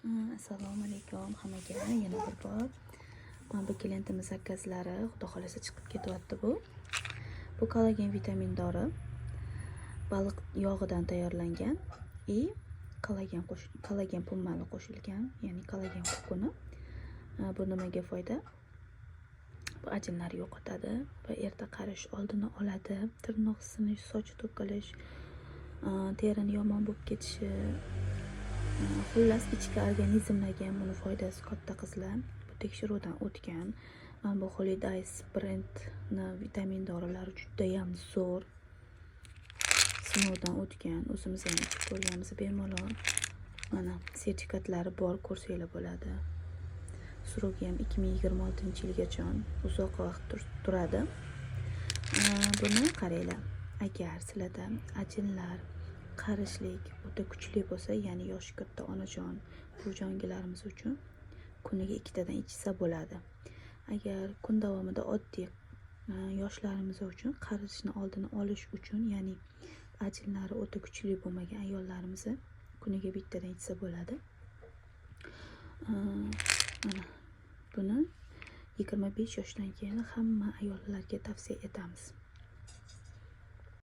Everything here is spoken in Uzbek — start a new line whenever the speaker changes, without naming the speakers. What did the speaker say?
Assalomu alaykum hammaga. Yana bir bor bu klientimiz zakazlari xudo xolasa chiqib ketyapti bu. Bu kollagen vitamin dori baliq yog'idan tayyorlangan и kollagen pummali qo'shilgan, ya'ni kollagen kukuni. Bu nimaga foyda? Bu ajinlarni yo'qotadi va erta qarish oldini oladi, tirnoq sinish, soch to'kilish, terini yomon bo'lib ketishi. Xullas ichki organizmlarga ham buni foydasi katta qizlar. Bu tekshiruvdan o'tgan. Bu Holidays brendni vitamin dorilari juda ham zo'r. Sinovdan o'tgan. O'zimiz ham ichib ko'rganmiz bemalol. Mana sertifikatlari bor, ko'rsanglar bo'ladi. Srogi ham 2026-yilgacha uzoq vaqt turadi. Buni qaranglar. Agar sizlarda ajinlar, qarishlik o'ta kuchli bo'lsa, ya'ni yoshi katta onajon, buvijongilarimiz uchun kuniga 2 tadan ichsa bo'ladi. Agar kun davomida oddiy yoshlarimiz uchun qarishni oldini olish uchun, ya'ni ajinlari o'ta kuchli bo'lmagan ayollarimiz kuniga 1 tadan ichsa bo'ladi. Mana buni 25 yoshdan keyin hamma ayollarga tavsiya etamiz.